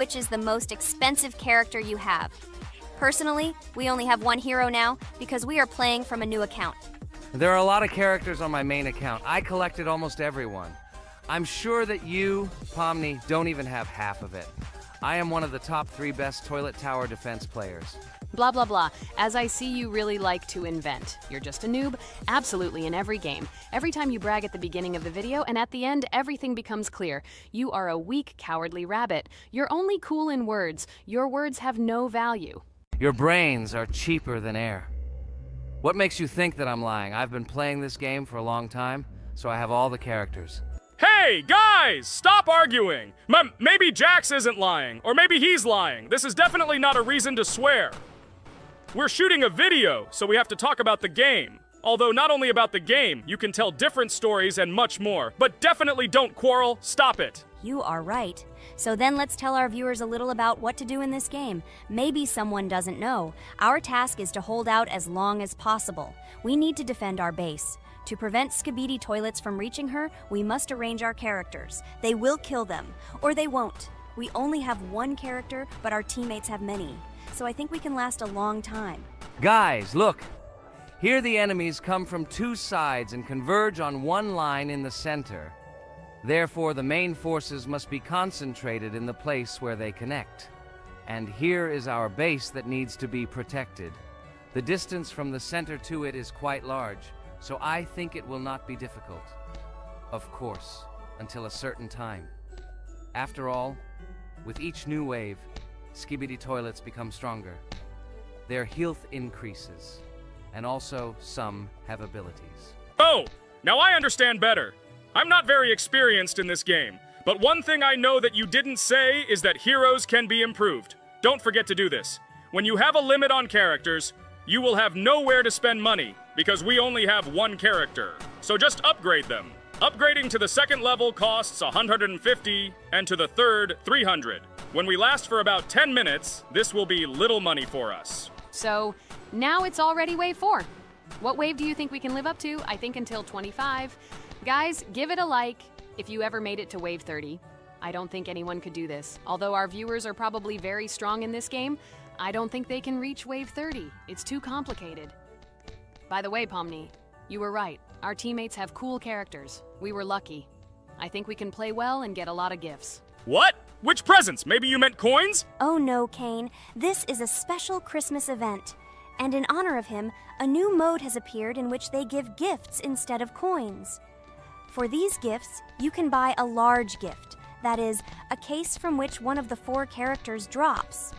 Which is the most expensive character you have? Personally, we only have one hero now because we are playing from a new account. There are a lot of characters on my main account. I collected almost everyone. I'm sure that you, Pomni, don't even have half of it. I am one of the top 3 best toilet tower defense players. Blah, blah, blah. As I see you really like to invent. You're just a noob, absolutely in every game. Every time you brag at the beginning of the video, and at the end, everything becomes clear. You are a weak, cowardly rabbit. You're only cool in words. Your words have no value. Your brains are cheaper than air. What makes you think that I'm lying? I've been playing this game for a long time, so I have all the characters. Hey, guys! Stop arguing! Maybe Jax isn't lying, or maybe he's lying. This is definitely not a reason to swear. We're shooting a video, so we have to talk about the game. Although not only about the game, you can tell different stories and much more. But definitely don't quarrel. Stop it. You are right. So then let's tell our viewers a little about what to do in this game. Maybe someone doesn't know. Our task is to hold out as long as possible. We need to defend our base. To prevent Skibidi Toilets from reaching her, we must arrange our characters. They will kill them, or they won't. We only have one character, but our teammates have many. So I think we can last a long time. Guys, look! Here the enemies come from 2 sides and converge on one line in the center. Therefore, the main forces must be concentrated in the place where they connect. And here is our base that needs to be protected. The distance from the center to it is quite large, so I think it will not be difficult. Of course, until a certain time. After all, with each new wave, Skibidi Toilets become stronger. Their health increases, and also some have abilities. Oh, now I understand better. I'm not very experienced in this game, but one thing I know that you didn't say is that heroes can be improved. Don't forget to do this. When you have a limit on characters, you will have nowhere to spend money, because we only have one character. So just upgrade them. Upgrading to the 2nd level costs 150, and to the 3rd, 300. When we last for about 10 minutes, this will be little money for us. So, now it's already wave 4. What wave do you think we can live up to? I think until 25. Guys, give it a like if you ever made it to wave 30. I don't think anyone could do this. Although our viewers are probably very strong in this game, I don't think they can reach wave 30. It's too complicated. By the way, Pomni, you were right. Our teammates have cool characters. We were lucky. I think we can play well and get a lot of gifts. What? Which presents? Maybe you meant coins? Oh no, Kane. This is a special Christmas event. And in honor of him, a new mode has appeared in which they give gifts instead of coins. For these gifts, you can buy a large gift. That is, a case from which one of the 4 characters drops.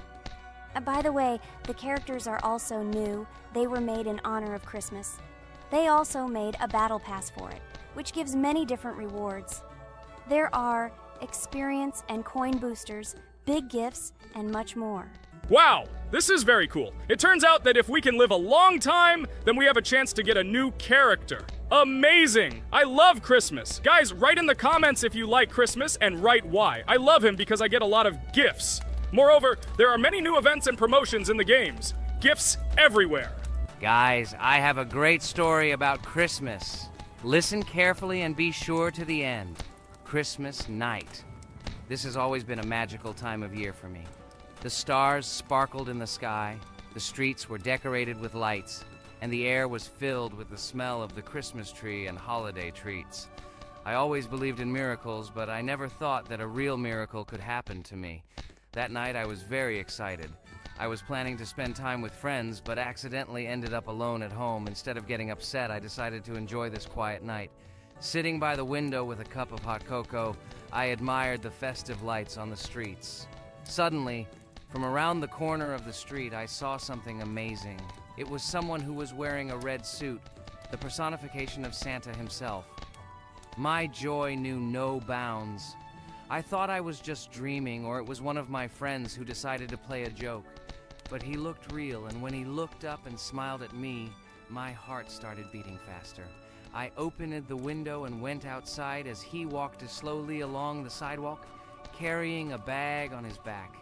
By the way, the characters are also new. They were made in honor of Christmas. They also made a battle pass for it, which gives many different rewards. There are experience and coin boosters, big gifts, and much more. Wow, this is very cool. It turns out that if we can live a long time, then we have a chance to get a new character. Amazing! I love Christmas. Guys, write in the comments if you like Christmas and write why. I love him because I get a lot of gifts. Moreover, there are many new events and promotions in the games. Gifts everywhere. Guys, I have a great story about Christmas. Listen carefully and be sure to the end. Christmas night. This has always been a magical time of year for me. The stars sparkled in the sky, the streets were decorated with lights, and the air was filled with the smell of the Christmas tree and holiday treats. I always believed in miracles, but I never thought that a real miracle could happen to me. That night I was very excited. I was planning to spend time with friends, but accidentally ended up alone at home. Instead of getting upset, I decided to enjoy this quiet night. Sitting by the window with a cup of hot cocoa, I admired the festive lights on the streets. Suddenly, from around the corner of the street, I saw something amazing. It was someone who was wearing a red suit, the personification of Santa himself. My joy knew no bounds. I thought I was just dreaming, or it was one of my friends who decided to play a joke. But he looked real, and when he looked up and smiled at me, my heart started beating faster. I opened the window and went outside as he walked slowly along the sidewalk, carrying a bag on his back,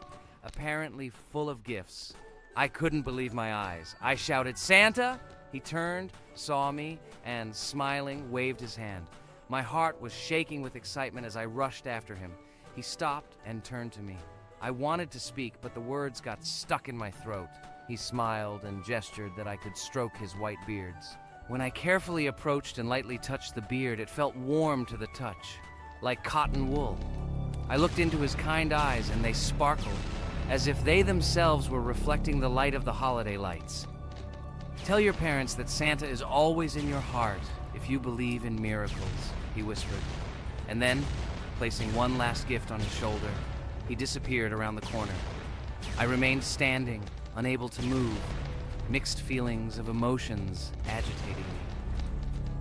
apparently full of gifts. I couldn't believe my eyes. I shouted, "Santa!" He turned, saw me, and smiling, waved his hand. My heart was shaking with excitement as I rushed after him. He stopped and turned to me. I wanted to speak, but the words got stuck in my throat. He smiled and gestured that I could stroke his white beards. When I carefully approached and lightly touched the beard, it felt warm to the touch, like cotton wool. I looked into his kind eyes, and they sparkled, as if they themselves were reflecting the light of the holiday lights. Tell your parents that Santa is always in your heart if you believe in miracles, he whispered. And then, placing one last gift on his shoulder, he disappeared around the corner. I remained standing, unable to move, mixed feelings of emotions agitating me.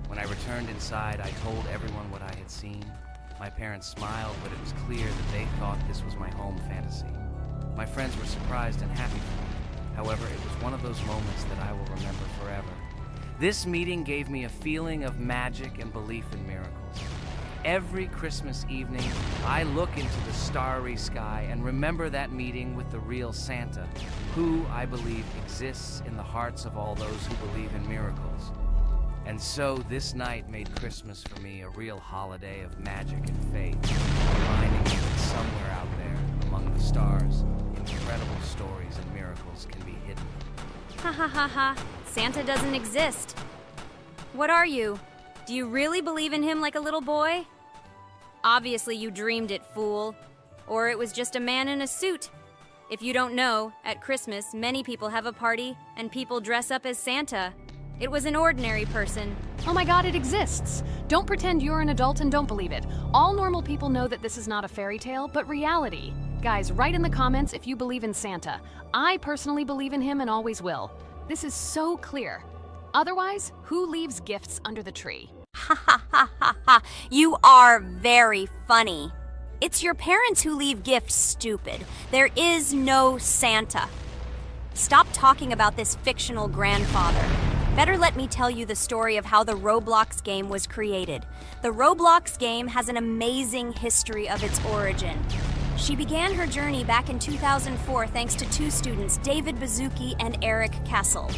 When I returned inside, I told everyone what I had seen. My parents smiled, but it was clear that they thought this was my home fantasy. My friends were surprised and happy for me. However, it was one of those moments that I will remember forever. This meeting gave me a feeling of magic and belief in miracles. Every Christmas evening, I look into the starry sky and remember that meeting with the real Santa, who, I believe, exists in the hearts of all those who believe in miracles. And so this night made Christmas for me a real holiday of magic and faith, reminding me that somewhere out there, among the stars, incredible stories and miracles can be hidden. Ha ha ha ha. Santa doesn't exist. What are you? Do you really believe in him like a little boy? Obviously you dreamed it, fool. Or it was just a man in a suit. If you don't know, at Christmas, many people have a party and people dress up as Santa. It was an ordinary person. Oh my god, it exists! Don't pretend you're an adult and don't believe it. All normal people know that this is not a fairy tale, but reality. Guys, write in the comments if you believe in Santa. I personally believe in him and always will. This is so clear. Otherwise, who leaves gifts under the tree? Ha ha ha ha ha. You are very funny. It's your parents who leave gifts, stupid. There is no Santa. Stop talking about this fictional grandfather. Better let me tell you the story of how the Roblox game was created. The Roblox game has an amazing history of its origin. She began her journey back in 2004 thanks to two students, David Bazuki and Eric Castle.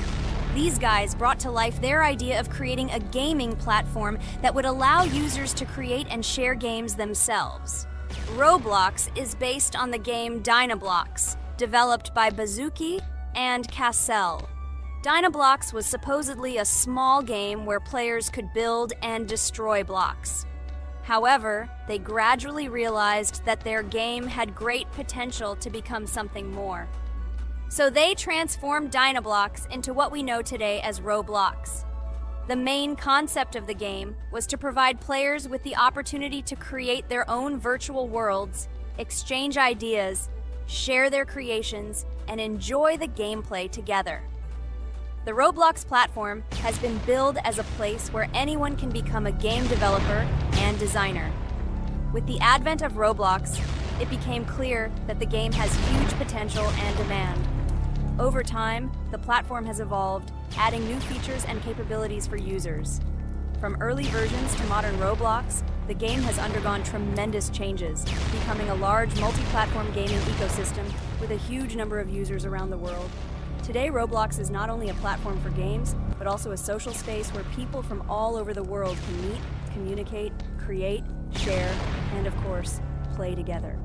These guys brought to life their idea of creating a gaming platform that would allow users to create and share games themselves. Roblox is based on the game Dynablox, developed by Bazuki and Cassell. Dynablox was supposedly a small game where players could build and destroy blocks. However, they gradually realized that their game had great potential to become something more. So they transformed Dynablox into what we know today as Roblox. The main concept of the game was to provide players with the opportunity to create their own virtual worlds, exchange ideas, share their creations, and enjoy the gameplay together. The Roblox platform has been billed as a place where anyone can become a game developer and designer. With the advent of Roblox, it became clear that the game has huge potential and demand. Over time, the platform has evolved, adding new features and capabilities for users. From early versions to modern Roblox, the game has undergone tremendous changes, becoming a large multi-platform gaming ecosystem with a huge number of users around the world. Today, Roblox is not only a platform for games, but also a social space where people from all over the world can meet, communicate, create, share, and of course, play together.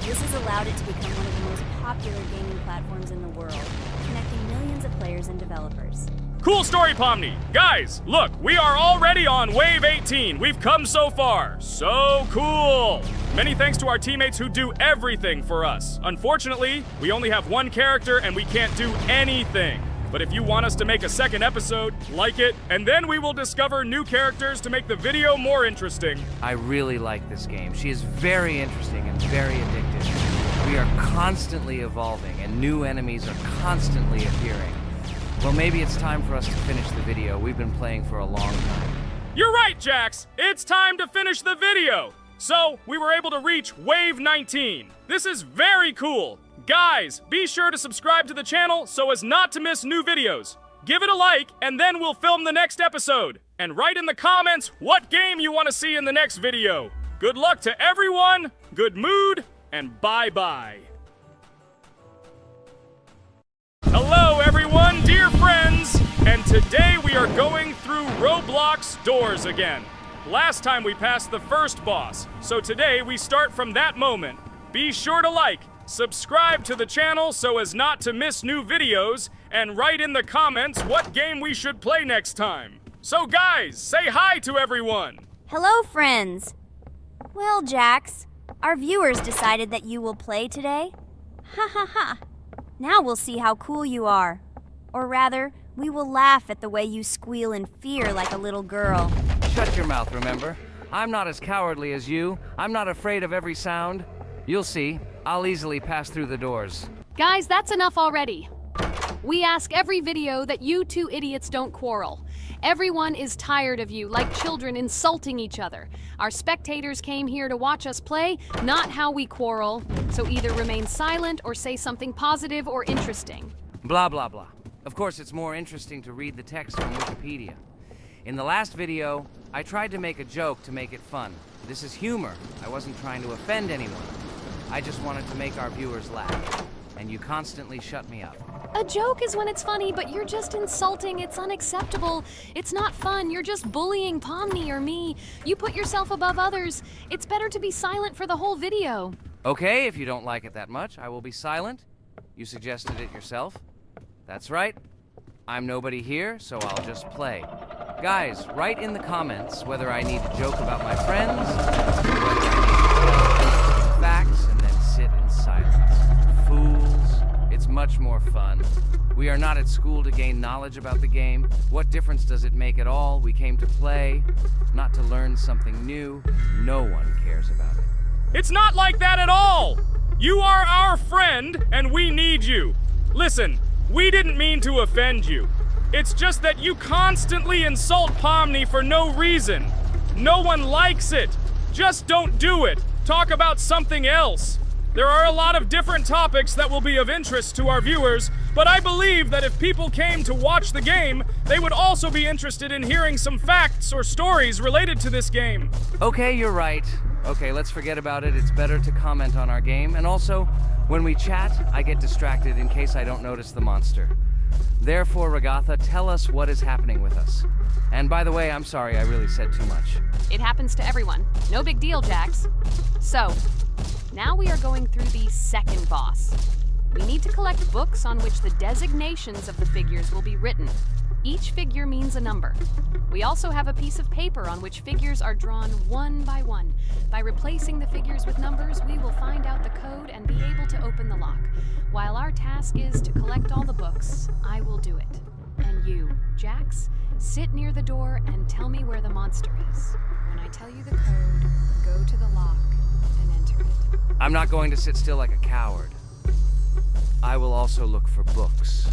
This has allowed it to become one of the most popular gaming platforms in the world, connecting millions of players and developers. Cool story, Pomni. Guys, look, we are already on Wave 18. We've come so far. So cool. Many thanks to our teammates who do everything for us. Unfortunately, we only have one character and we can't do anything. But if you want us to make a second episode, like it, and then we will discover new characters to make the video more interesting. I really like this game. She is very interesting and very addictive. We are constantly evolving and new enemies are constantly appearing. Well, maybe it's time for us to finish the video. We've been playing for a long time. You're right, Jax. It's time to finish the video. So, we were able to reach Wave 19. This is very cool. Guys, be sure to subscribe to the channel so as not to miss new videos. Give it a like, and then we'll film the next episode. And write in the comments what game you want to see in the next video. Good luck to everyone, good mood, and bye-bye. Hello, everyone, dear friends! And today we are going through Roblox doors again. Last time we passed the first boss, so today we start from that moment. Be sure to like, Subscribe to the channel so as not to miss new videos, and write in the comments what game we should play next time. So guys, say hi to everyone! Hello, friends! Well, Jax, our viewers decided that you will play today. Ha ha ha! Now we'll see how cool you are. Or rather, we will laugh at the way you squeal in fear like a little girl. Shut your mouth, remember? I'm not as cowardly as you. I'm not afraid of every sound. You'll see. I'll easily pass through the doors. Guys, that's enough already. We ask every video that you two idiots don't quarrel. Everyone is tired of you, like children insulting each other. Our spectators came here to watch us play, not how we quarrel. So either remain silent or say something positive or interesting. Blah, blah, blah. Of course, it's more interesting to read the text from Wikipedia. In the last video, I tried to make a joke to make it fun. This is humor. I wasn't trying to offend anyone. I just wanted to make our viewers laugh. And you constantly shut me up. A joke is when it's funny, but you're just insulting. It's unacceptable. It's not fun. You're just bullying Pomni or me. You put yourself above others. It's better to be silent for the whole video. Okay, if you don't like it that much, I will be silent. You suggested it yourself. That's right. I'm nobody here, so I'll just play. Guys, write in the comments whether I need to joke about my friends, or whether I need to facts and then sit in silence. Fools. It's much more fun. We are not at school to gain knowledge about the game. What difference does it make at all? We came to play, not to learn something new. No one cares about it. It's not like that at all! You are our friend, and we need you. Listen, we didn't mean to offend you. It's just that you constantly insult Pomni for no reason. No one likes it. Just don't do it. Talk about something else. There are a lot of different topics that will be of interest to our viewers, but I believe that if people came to watch the game, they would also be interested in hearing some facts or stories related to this game. Okay, you're right. Okay, let's forget about it. It's better to comment on our game. And also, when we chat, I get distracted in case I don't notice the monster. Therefore, Ragatha, tell us what is happening with us. And by the way, I'm sorry, I really said too much. It happens to everyone. No big deal, Jax. So, now we are going through the second boss. We need to collect books on which the designations of the figures will be written. Each figure means a number. We also have a piece of paper on which figures are drawn one by one. By replacing the figures with numbers, we will find out the code and be able to open the lock. While our task is to collect all the books, I will do it. And you, Jax, sit near the door and tell me where the monster is. When I tell you the code, go to the lock and enter it. I'm not going to sit still like a coward. I will also look for books.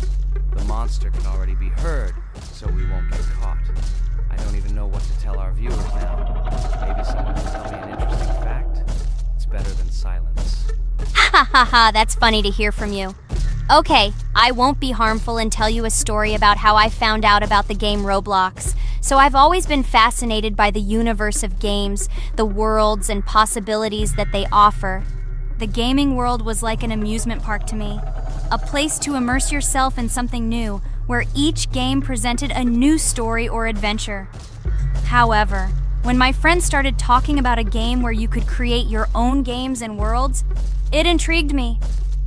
The monster can already be heard, so we won't get caught. I don't even know what to tell our viewers now. Maybe someone can tell me an interesting fact. It's better than silence. Ha ha ha, that's funny to hear from you. Okay, I won't be harmful and tell you a story about how I found out about the game Roblox. So I've always been fascinated by the universe of games, the worlds and possibilities that they offer. The gaming world was like an amusement park to me, a place to immerse yourself in something new, where each game presented a new story or adventure. However, when my friends started talking about a game where you could create your own games and worlds, it intrigued me.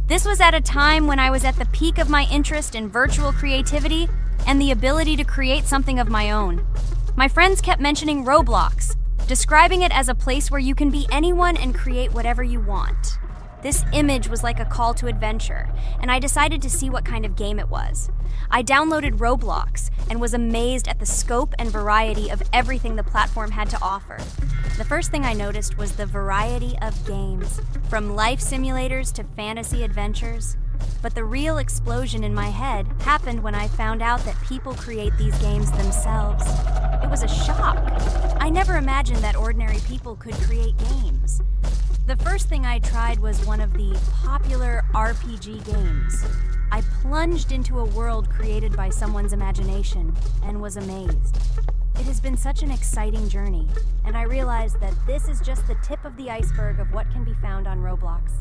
This was at a time when I was at the peak of my interest in virtual creativity and the ability to create something of my own. My friends kept mentioning Roblox, describing it as a place where you can be anyone and create whatever you want. This image was like a call to adventure, and I decided to see what kind of game it was. I downloaded Roblox and was amazed at the scope and variety of everything the platform had to offer. The first thing I noticed was the variety of games, from life simulators to fantasy adventures. But the real explosion in my head happened when I found out that people create these games themselves. It was a shock. I never imagined that ordinary people could create games. The first thing I tried was one of the popular RPG games. I plunged into a world created by someone's imagination and was amazed. It has been such an exciting journey, and I realized that this is just the tip of the iceberg of what can be found on Roblox.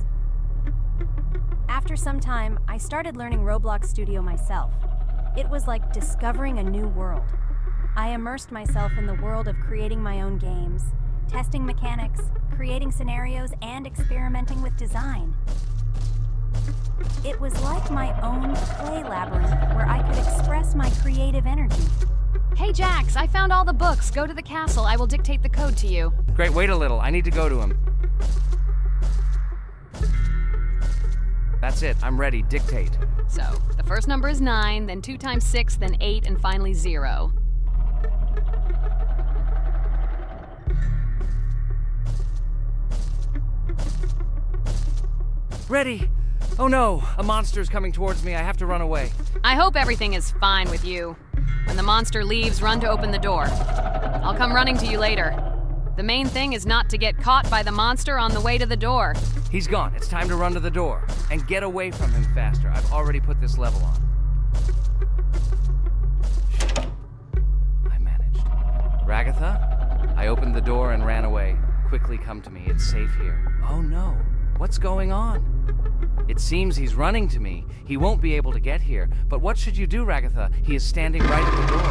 After some time, I started learning Roblox Studio myself. It was like discovering a new world. I immersed myself in the world of creating my own games, testing mechanics, creating scenarios, and experimenting with design. It was like my own play labyrinth where I could express my creative energy. Hey, Jax, I found all the books. Go to the castle. I will dictate the code to you. Great, wait a little. I need to go to him. That's it. I'm ready. Dictate. So, the first number is 9, then 2 times 6, then 8, and finally 0. Ready. Oh no, a monster's coming towards me. I have to run away. I hope everything is fine with you. When the monster leaves, run to open the door. I'll come running to you later. The main thing is not to get caught by the monster on the way to the door. He's gone. It's time to run to the door. And get away from him faster. I've already put this level on. I managed. Ragatha? I opened the door and ran away. Quickly come to me. It's safe here. Oh no. What's going on? It seems he's running to me. He won't be able to get here. But what should you do, Ragatha? He is standing right at the door.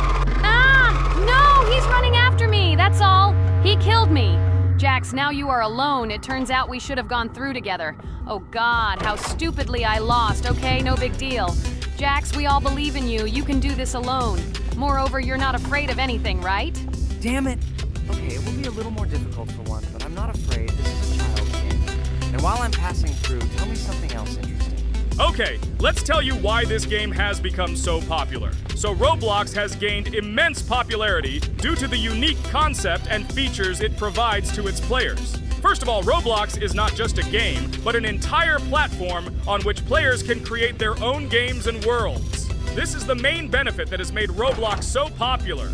Ah! No! He's running after me! That's all! He killed me! Jax, now you are alone. It turns out we should have gone through together. Oh God, how stupidly I lost. Okay, no big deal. Jax, we all believe in you. You can do this alone. Moreover, you're not afraid of anything, right? Damn it! Okay, it will be a little more difficult for one, but I'm not afraid. This is a child's game. And while I'm passing through, tell me something else interesting. Okay, let's tell you why this game has become so popular. So Roblox has gained immense popularity due to the unique concept and features it provides to its players. First of all, Roblox is not just a game, but an entire platform on which players can create their own games and worlds. This is the main benefit that has made Roblox so popular.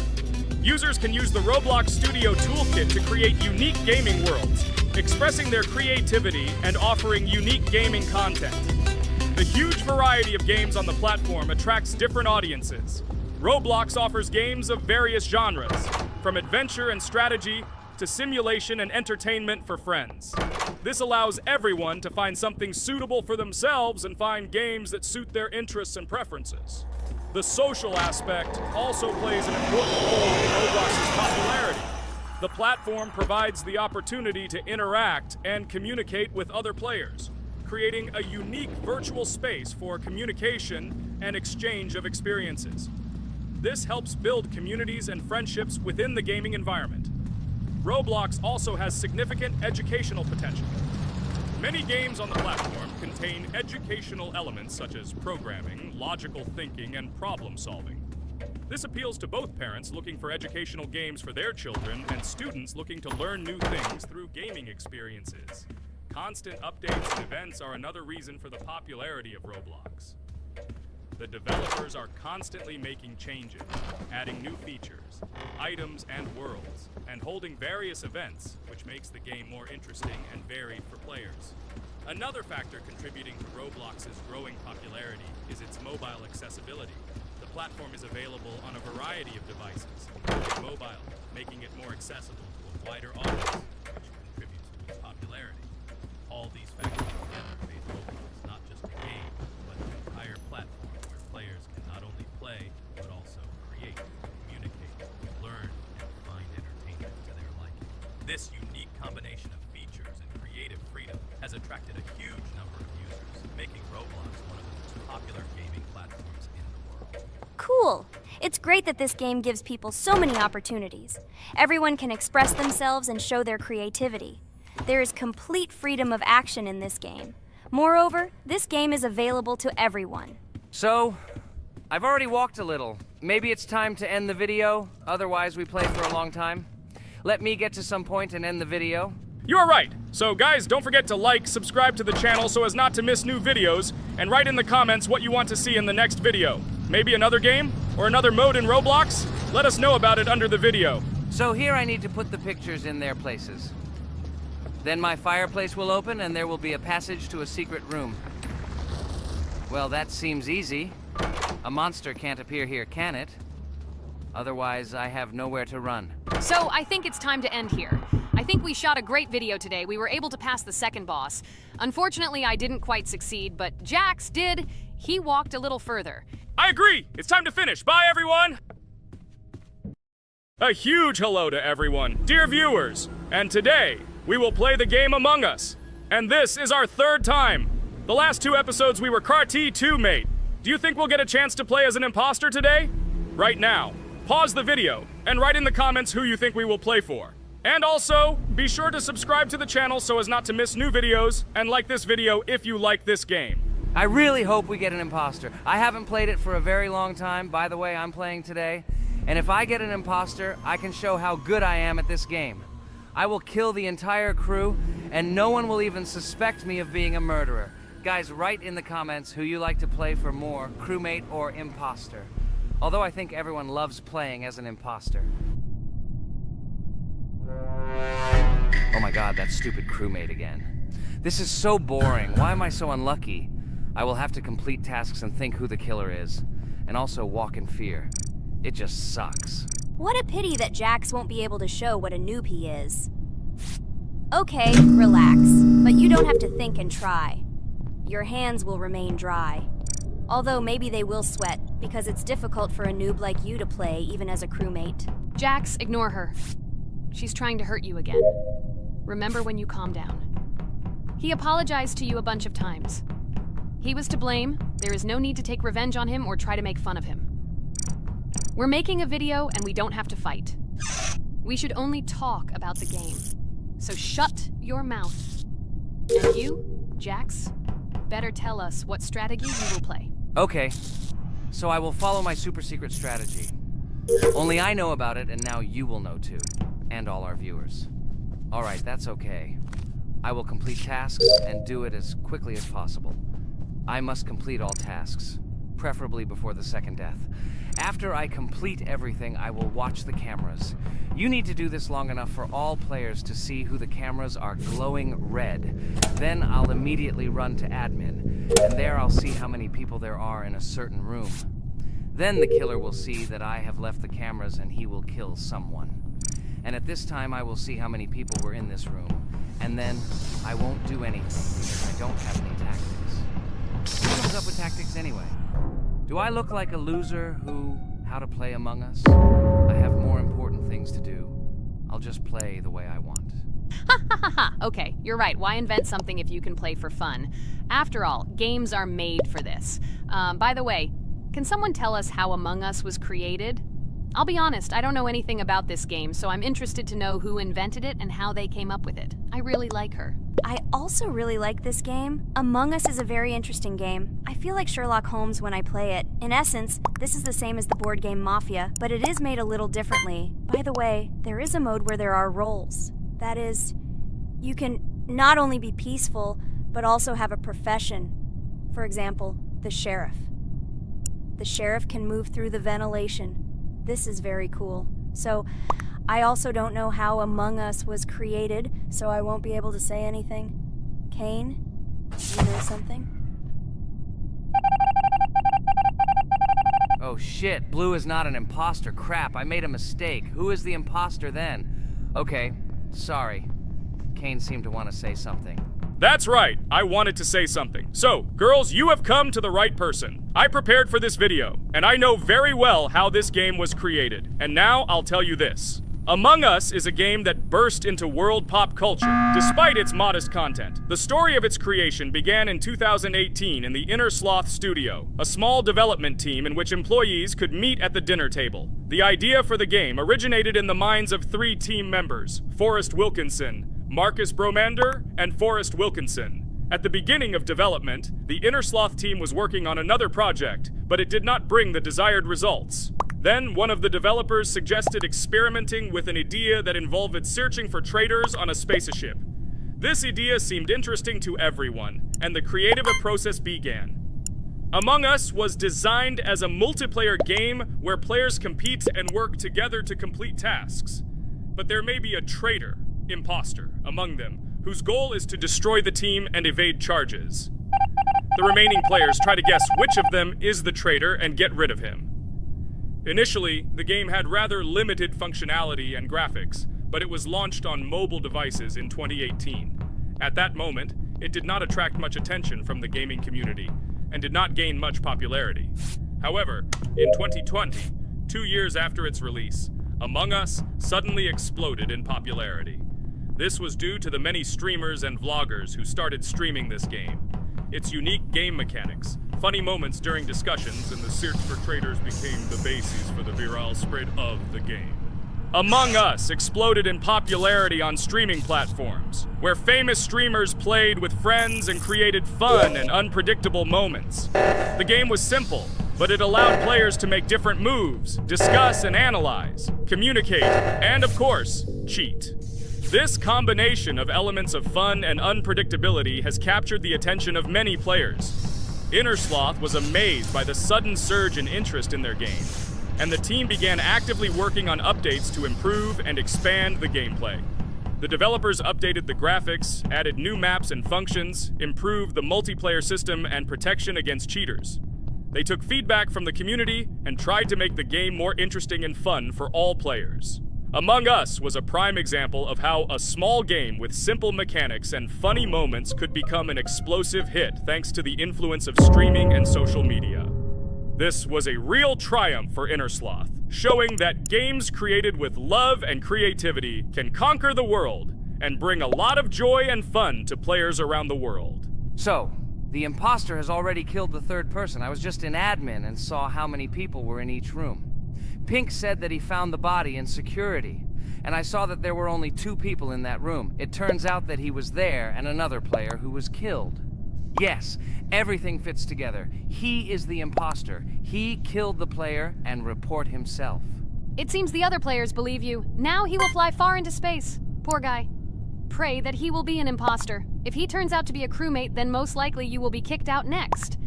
Users can use the Roblox Studio Toolkit to create unique gaming worlds, expressing their creativity and offering unique gaming content. The huge variety of games on the platform attracts different audiences. Roblox offers games of various genres, from adventure and strategy to simulation and entertainment for friends. This allows everyone to find something suitable for themselves and find games that suit their interests and preferences. The social aspect also plays an important role in Roblox's popularity. The platform provides the opportunity to interact and communicate with other players, creating a unique virtual space for communication and exchange of experiences. This helps build communities and friendships within the gaming environment. Roblox also has significant educational potential. Many games on the platform contain educational elements such as programming, logical thinking, and problem solving. This appeals to both parents looking for educational games for their children and students looking to learn new things through gaming experiences. Constant updates and events are another reason for the popularity of Roblox. The developers are constantly making changes, adding new features, items, and worlds, and holding various events, which makes the game more interesting and varied for players. Another factor contributing to Roblox's growing popularity is its mobile accessibility. The platform is available on a variety of devices, including mobile, making it more accessible to a wider audience, which contributes to its popularity. All these factors together made Roblox not just a game, but an entire platform where players can not only play, but also create, communicate, learn, and find entertainment to their liking. This unique combination of features and creative freedom has attracted a huge number of users, making Roblox one of the most popular gaming platforms in the world. Cool! It's great that this game gives people so many opportunities. Everyone can express themselves and show their creativity. There is complete freedom of action in this game. Moreover, this game is available to everyone. So, I've already walked a little. Maybe it's time to end the video, otherwise we play for a long time. Let me get to some point and end the video. You're right. So guys, don't forget to like, subscribe to the channel so as not to miss new videos, and write in the comments what you want to see in the next video. Maybe another game? Or another mode in Roblox? Let us know about it under the video. So here I need to put the pictures in their places. Then my fireplace will open and there will be a passage to a secret room. Well, that seems easy. A monster can't appear here, can it? Otherwise, I have nowhere to run. So I think it's time to end here. I think we shot a great video today. We were able to pass the second boss. Unfortunately, I didn't quite succeed, but Jax did. He walked a little further. I agree! It's time to finish. Bye, everyone! A huge hello to everyone, dear viewers. And today, we will play the game Among Us. And this is our third time. The last 2 episodes we were CAR-T 2, mate. Do you think we'll get a chance to play as an imposter today? Right now, pause the video and write in the comments who you think we will play for. And also, be sure to subscribe to the channel so as not to miss new videos, and like this video if you like this game. I really hope we get an imposter. I haven't played it for a very long time. By the way, I'm playing today. And if I get an imposter, I can show how good I am at this game. I will kill the entire crew, and no one will even suspect me of being a murderer. Guys, write in the comments who you like to play for more, crewmate or imposter. Although I think everyone loves playing as an imposter. Oh my god, that stupid crewmate again. This is so boring. Why am I so unlucky? I will have to complete tasks and think who the killer is, and also walk in fear. It just sucks. What a pity that Jax won't be able to show what a noob he is. Okay, relax, but you don't have to think and try. Your hands will remain dry. Although maybe they will sweat, because it's difficult for a noob like you to play, even as a crewmate. Jax, ignore her. She's trying to hurt you again. Remember when you calm down. He apologized to you a bunch of times. He was to blame. There is no need to take revenge on him or try to make fun of him. We're making a video and we don't have to fight. We should only talk about the game. So shut your mouth. And you, Jax, better tell us what strategy you will play. Okay, so I will follow my super secret strategy. Only I know about it, and now you will know too. And all our viewers. Alright, that's okay. I will complete tasks and do it as quickly as possible. I must complete all tasks, preferably before the second death. After I complete everything, I will watch the cameras. You need to do this long enough for all players to see who the cameras are glowing red. Then I'll immediately run to admin, and there I'll see how many people there are in a certain room. Then the killer will see that I have left the cameras and he will kill someone. And at this time I will see how many people were in this room. And then I won't do anything because I don't have any tactics. Who comes up with tactics anyway? Do I look like a loser who, how to play Among Us? I have more important things to do. I'll just play the way I want. Ha ha ha ha! Okay, you're right. Why invent something if you can play for fun? After all, games are made for this. By the way, can someone tell us how Among Us was created? I'll be honest, I don't know anything about this game, so I'm interested to know who invented it and how they came up with it. I really like her. I also really like this game. Among Us is a very interesting game. I feel like Sherlock Holmes when I play it. In essence, this is the same as the board game Mafia, but it is made a little differently. By the way, there is a mode where there are roles. That is, you can not only be peaceful, but also have a profession. For example, the sheriff. The sheriff can move through the ventilation. This is very cool. So, I also don't know how Among Us was created, so I won't be able to say anything. Kane, you know something? Oh shit, Blue is not an imposter. Crap, I made a mistake. Who is the imposter then? Okay, sorry. Kane seemed to want to say something. That's right, I wanted to say something. So, girls, you have come to the right person. I prepared for this video, and I know very well how this game was created. And now I'll tell you this. Among Us is a game that burst into world pop culture, despite its modest content. The story of its creation began in 2018 in the Inner Sloth Studio, a small development team in which employees could meet at the dinner table. The idea for the game originated in the minds of 3 team members, Forrest Wilkinson, Marcus Bromander, and Forrest Wilkinson. At the beginning of development, the Inner Sloth team was working on another project, but it did not bring the desired results. Then, one of the developers suggested experimenting with an idea that involved searching for traitors on a spaceship. This idea seemed interesting to everyone, and the creative process began. Among Us was designed as a multiplayer game where players compete and work together to complete tasks. But there may be a traitor, imposter, among them, whose goal is to destroy the team and evade charges. The remaining players try to guess which of them is the traitor and get rid of him. Initially, the game had rather limited functionality and graphics, but it was launched on mobile devices in 2018. At that moment, it did not attract much attention from the gaming community, and did not gain much popularity. However, in 2020, 2 years after its release, Among Us suddenly exploded in popularity. This was due to the many streamers and vloggers who started streaming this game. its unique game mechanics, funny moments during discussions, and the search for traitors became the basis for the viral spread of the game. Among Us exploded in popularity on streaming platforms, where famous streamers played with friends and created fun and unpredictable moments. The game was simple, but it allowed players to make different moves, discuss and analyze, communicate, and of course, cheat. This combination of elements of fun and unpredictability has captured the attention of many players. Innersloth was amazed by the sudden surge in interest in their game, and the team began actively working on updates to improve and expand the gameplay. The developers updated the graphics, added new maps and functions, improved the multiplayer system and protection against cheaters. They took feedback from the community and tried to make the game more interesting and fun for all players. Among Us was a prime example of how a small game with simple mechanics and funny moments could become an explosive hit thanks to the influence of streaming and social media. This was a real triumph for Innersloth, showing that games created with love and creativity can conquer the world and bring a lot of joy and fun to players around the world. So, the imposter has already killed the third person. I was just in admin and saw how many people were in each room. Pink said that he found the body in security, and I saw that there were only 2 people in that room. It turns out that he was there and another player who was killed. Yes, everything fits together. He is the imposter. He killed the player and report himself. It seems the other players believe you. Now he will fly far into space. Poor guy. Pray that he will be an imposter. If he turns out to be a crewmate, then most likely you will be kicked out next.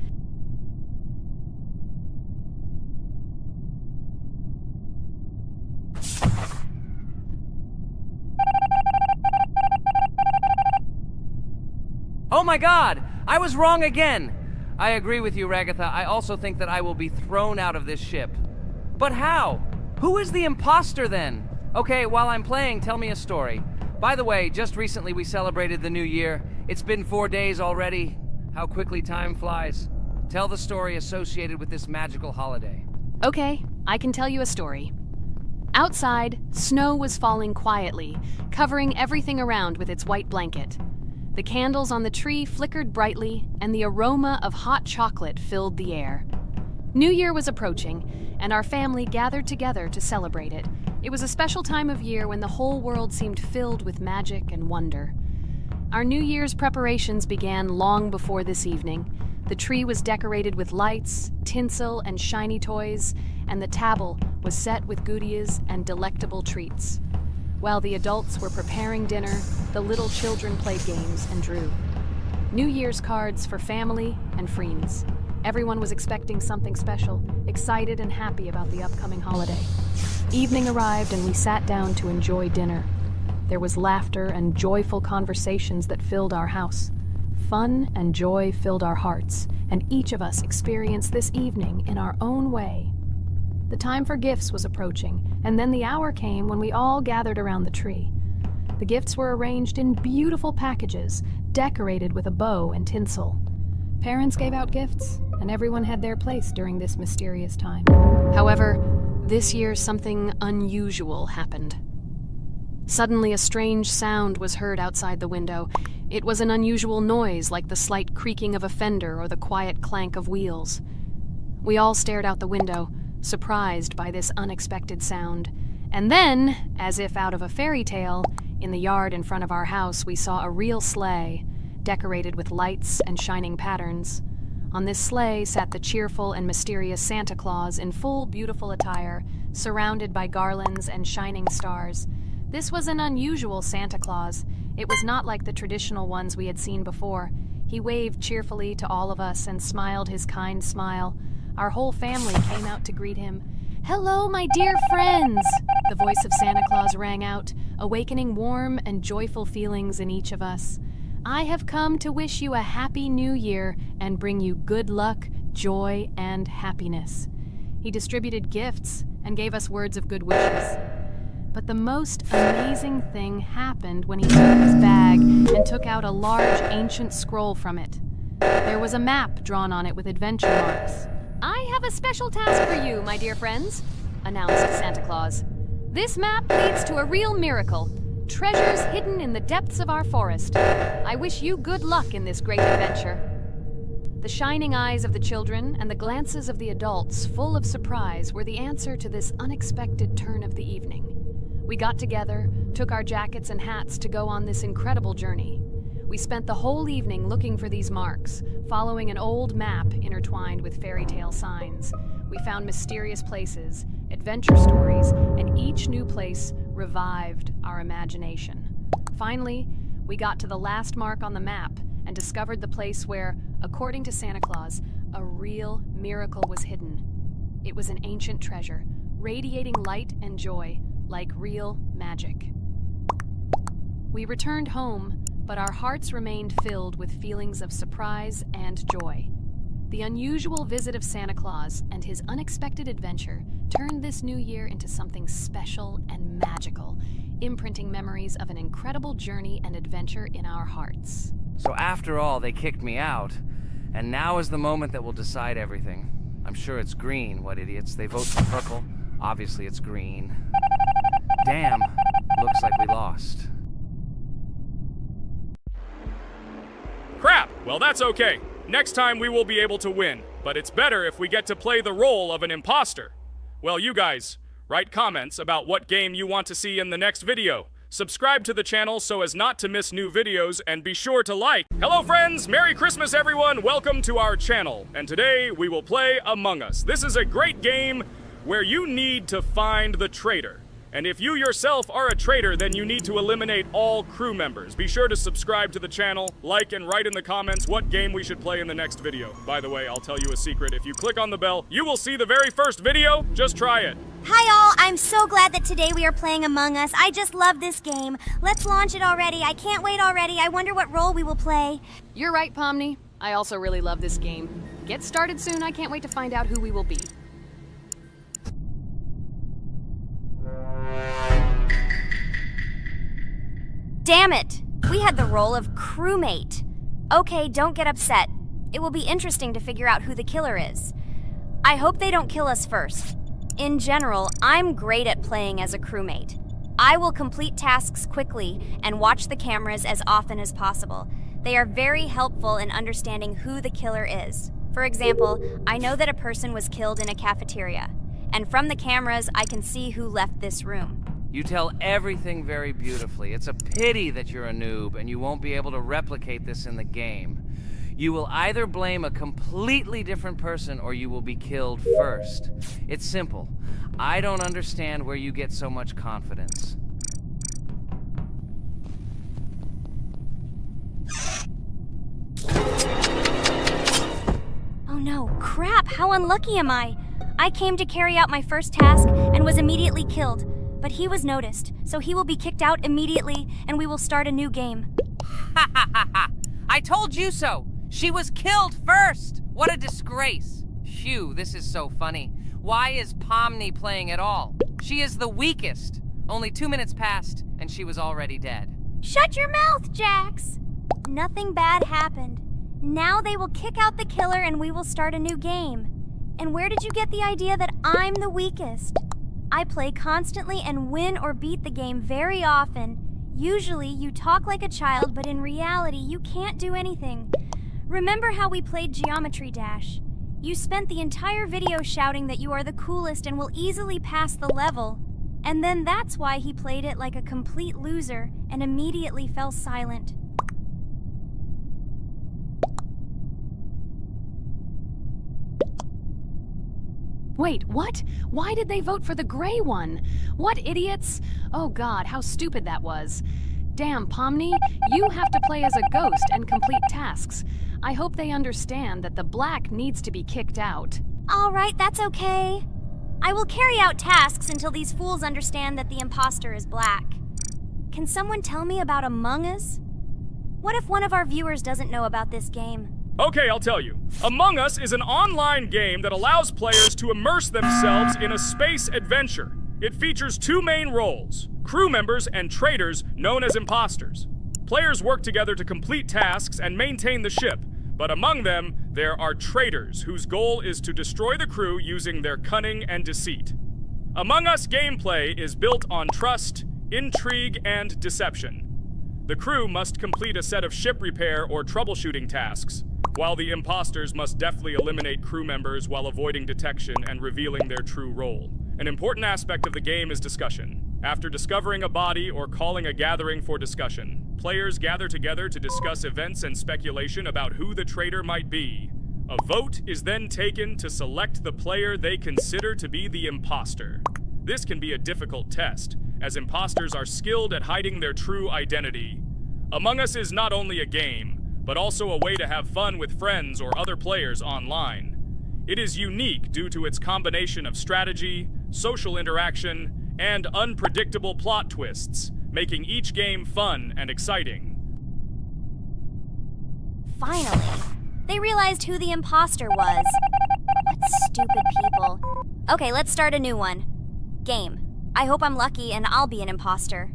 Oh my god! I was wrong again! I agree with you, Ragatha. I also think that I will be thrown out of this ship. But how? Who is the imposter then? Okay, while I'm playing, tell me a story. By the way, just recently we celebrated the new year. It's been 4 days already. How quickly time flies. Tell the story associated with this magical holiday. Okay, I can tell you a story. Outside, snow was falling quietly, covering everything around with its white blanket. The candles on the tree flickered brightly, and the aroma of hot chocolate filled the air. New Year was approaching, and our family gathered together to celebrate it. It was a special time of year when the whole world seemed filled with magic and wonder. Our New Year's preparations began long before this evening. The tree was decorated with lights, tinsel, and shiny toys, and the table was set with goodies and delectable treats. While the adults were preparing dinner, the little children played games and drew. New Year's cards for family and friends. Everyone was expecting something special, excited and happy about the upcoming holiday. Evening arrived and we sat down to enjoy dinner. There was laughter and joyful conversations that filled our house. Fun and joy filled our hearts, and each of us experienced this evening in our own way. The time for gifts was approaching, and then the hour came when we all gathered around the tree. The gifts were arranged in beautiful packages, decorated with a bow and tinsel. Parents gave out gifts, and everyone had their place during this mysterious time. However, this year something unusual happened. Suddenly a strange sound was heard outside the window. It was an unusual noise, like the slight creaking of a fender or the quiet clank of wheels. We all stared out the window, surprised by this unexpected sound. And then, as if out of a fairy tale, in the yard in front of our house we saw a real sleigh, decorated with lights and shining patterns. On this sleigh sat the cheerful and mysterious Santa Claus in full beautiful attire, surrounded by garlands and shining stars. This was an unusual Santa Claus. It was not like the traditional ones we had seen before. He waved cheerfully to all of us and smiled his kind smile. Our whole family came out to greet him. "Hello, my dear friends!" The voice of Santa Claus rang out, awakening warm and joyful feelings in each of us. "I have come to wish you a happy new year and bring you good luck, joy, and happiness." He distributed gifts and gave us words of good wishes. But the most amazing thing happened when he took his bag and took out a large ancient scroll from it. There was a map drawn on it with adventure marks. "I have a special task for you, my dear friends," announced Santa Claus. "This map leads to a real miracle. Treasures hidden in the depths of our forest. I wish you good luck in this great adventure." The shining eyes of the children and the glances of the adults, full of surprise, were the answer to this unexpected turn of the evening. We got together, took our jackets and hats to go on this incredible journey. We spent the whole evening looking for these marks, following an old map intertwined with fairy tale signs. We found mysterious places, adventure stories, and each new place revived our imagination. Finally, we got to the last mark on the map and discovered the place where, according to Santa Claus, a real miracle was hidden. It was an ancient treasure, radiating light and joy, like real magic. We returned home, but our hearts remained filled with feelings of surprise and joy. The unusual visit of Santa Claus and his unexpected adventure turned this new year into something special and magical, imprinting memories of an incredible journey and adventure in our hearts. So after all, they kicked me out, and now is the moment that will decide everything. I'm sure it's green, what idiots. They vote for purple. Obviously it's green. Damn, looks like we lost. Crap! Well, that's okay. Next time we will be able to win, but it's better if we get to play the role of an imposter. Well, you guys, write comments about what game you want to see in the next video. Subscribe to the channel so as not to miss new videos, and be sure to like. Hello friends, Merry Christmas everyone, welcome to our channel, and today we will play Among Us. This is a great game where you need to find the traitor. And if you yourself are a traitor, then you need to eliminate all crew members. Be sure to subscribe to the channel, like, and write in the comments what game we should play in the next video. By the way, I'll tell you a secret. If you click on the bell, you will see the very first video. Just try it. Hi all, I'm so glad that today we are playing Among Us. I just love this game. Let's launch it already. I can't wait already. I wonder what role we will play. You're right, Pomni. I also really love this game. Get started soon. I can't wait to find out who we will be. Damn it! We had the role of crewmate. Okay, don't get upset. It will be interesting to figure out who the killer is. I hope they don't kill us first. In general, I'm great at playing as a crewmate. I will complete tasks quickly and watch the cameras as often as possible. They are very helpful in understanding who the killer is. For example, I know that a person was killed in a cafeteria, and from the cameras, I can see who left this room. You tell everything very beautifully. It's a pity that you're a noob and you won't be able to replicate this in the game. You will either blame a completely different person or you will be killed first. It's simple. I don't understand where you get so much confidence. Oh no, crap, how unlucky am I? I came to carry out my first task and was immediately killed. But he was noticed, so he will be kicked out immediately, and we will start a new game. Ha ha ha ha! I told you so! She was killed first! What a disgrace! Phew, this is so funny. Why is Pomni playing at all? She is the weakest. Only 2 minutes passed, and she was already dead. Shut your mouth, Jax! Nothing bad happened. Now they will kick out the killer, and we will start a new game. And where did you get the idea that I'm the weakest? I play constantly and win or beat the game very often. Usually, you talk like a child, but in reality, you can't do anything. Remember how we played Geometry Dash? You spent the entire video shouting that you are the coolest and will easily pass the level. And then that's why he played it like a complete loser and immediately fell silent. Wait, what? Why did they vote for the gray one? What idiots? Oh god, how stupid that was. Damn, Pomni, you have to play as a ghost and complete tasks. I hope they understand that the black needs to be kicked out. All right, that's okay. I will carry out tasks until these fools understand that the imposter is black. Can someone tell me about Among Us? What if one of our viewers doesn't know about this game? Okay, I'll tell you. Among Us is an online game that allows players to immerse themselves in a space adventure. It features two main roles, crew members and traitors known as imposters. Players work together to complete tasks and maintain the ship, but among them, there are traitors whose goal is to destroy the crew using their cunning and deceit. Among Us gameplay is built on trust, intrigue, and deception. The crew must complete a set of ship repair or troubleshooting tasks. while the imposters must deftly eliminate crew members while avoiding detection and revealing their true role. An important aspect of the game is discussion. After discovering a body or calling a gathering for discussion, players gather together to discuss events and speculation about who the traitor might be. A vote is then taken to select the player they consider to be the imposter. This can be a difficult test, as imposters are skilled at hiding their true identity. Among Us is not only a game, but also a way to have fun with friends or other players online. It is unique due to its combination of strategy, social interaction, and unpredictable plot twists, making each game fun and exciting. Finally, they realized who the imposter was. What stupid people. Okay, let's start a new one. Game. I hope I'm lucky and I'll be an imposter.